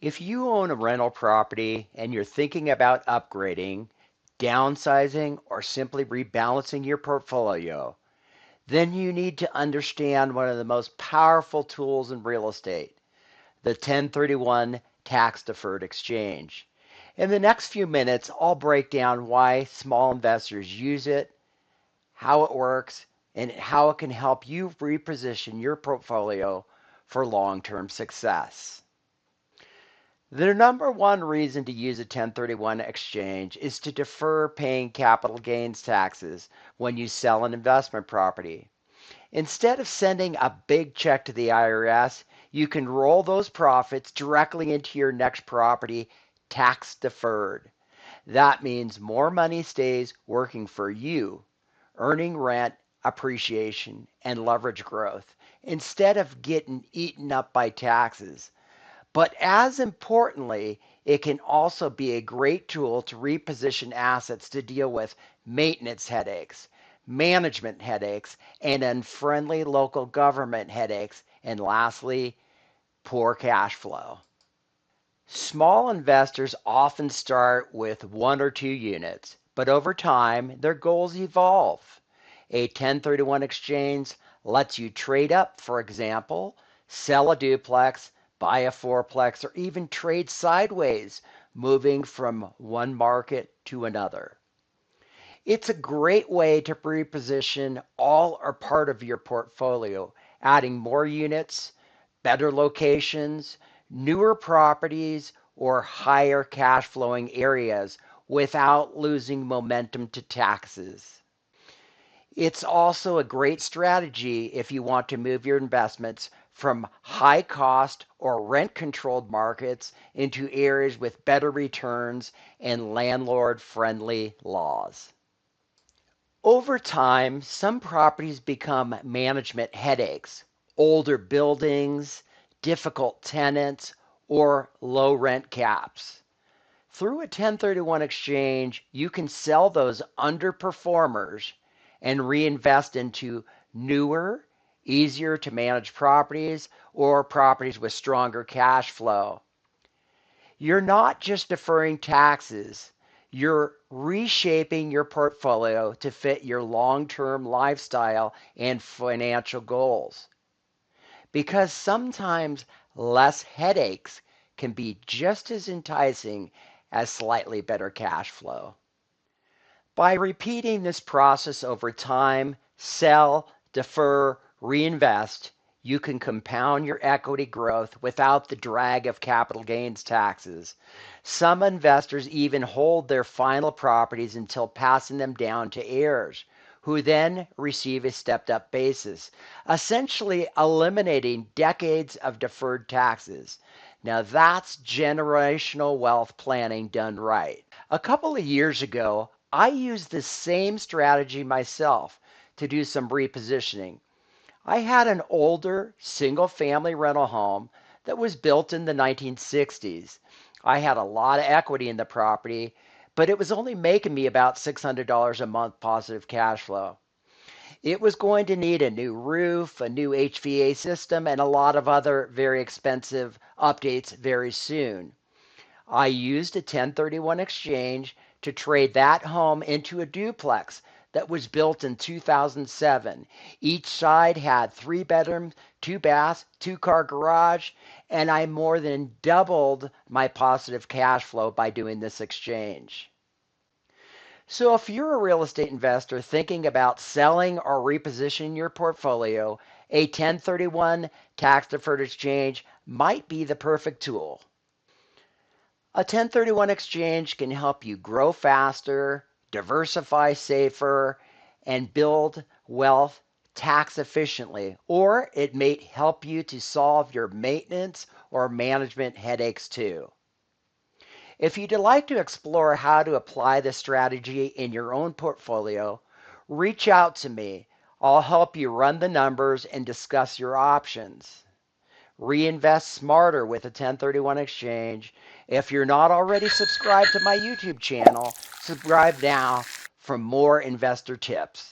If you own a rental property and you're thinking about upgrading, downsizing, or simply rebalancing your portfolio, then you need to understand one of the most powerful tools in real estate, the 1031 Tax-Deferred Exchange. In the next few minutes, I'll break down why small investors use it, how it works, and how it can help you reposition your portfolio for long-term success. The number one reason to use a 1031 exchange is to defer paying capital gains taxes when you sell an investment property. Instead of sending a big check to the IRS, you can roll those profits directly into your next property tax deferred. That means more money stays working for you, earning rent, appreciation, and leverage growth instead of getting eaten up by taxes. But as importantly, it can also be a great tool to reposition assets to deal with maintenance headaches, management headaches, and unfriendly local government headaches, and lastly, poor cash flow. Small investors often start with one or two units, but over time, their goals evolve. A 1031 exchange lets you trade up, for example, sell a duplex, buy a fourplex, or even trade sideways, moving from one market to another. It's a great way to reposition all or part of your portfolio, adding more units, better locations, newer properties, or higher cash flowing areas without losing momentum to taxes. It's also a great strategy if you want to move your investments from high cost or rent controlled markets into areas with better returns and landlord friendly laws. Over time, some properties become management headaches, older buildings, difficult tenants, or low rent caps. Through a 1031 exchange, you can sell those underperformers and reinvest into newer, easier to manage properties or properties with stronger cash flow. You're not just deferring taxes, you're reshaping your portfolio to fit your long term lifestyle and financial goals. Because sometimes less headaches can be just as enticing as slightly better cash flow. By repeating this process over time, sell, defer, reinvest, you can compound your equity growth without the drag of capital gains taxes. Some investors even hold their final properties until passing them down to heirs, who then receive a stepped up basis, essentially eliminating decades of deferred taxes. Now that's generational wealth planning done right. A couple of years ago, I used the same strategy myself to do some repositioning. I had an older single family rental home that was built in the 1960s. I had a lot of equity in the property, but it was only making me about $600 a month positive cash flow. It was going to need a new roof, a new HVAC system, and a lot of other very expensive updates very soon. I used a 1031 exchange to trade that home into a duplex that was built in 2007. Each side had 3 bedrooms, 2 baths, 2 car garage, and I more than doubled my positive cash flow by doing this exchange. So if you're a real estate investor thinking about selling or repositioning your portfolio, a 1031 tax deferred exchange might be the perfect tool. A 1031 exchange can help you grow faster, diversify safer, and build wealth tax efficiently, or it may help you to solve your maintenance or management headaches too. If you'd like to explore how to apply this strategy in your own portfolio, reach out to me. I'll help you run the numbers and discuss your options. Reinvest smarter with a 1031 exchange. If you're not already subscribed to my YouTube channel, subscribe now for more investor tips.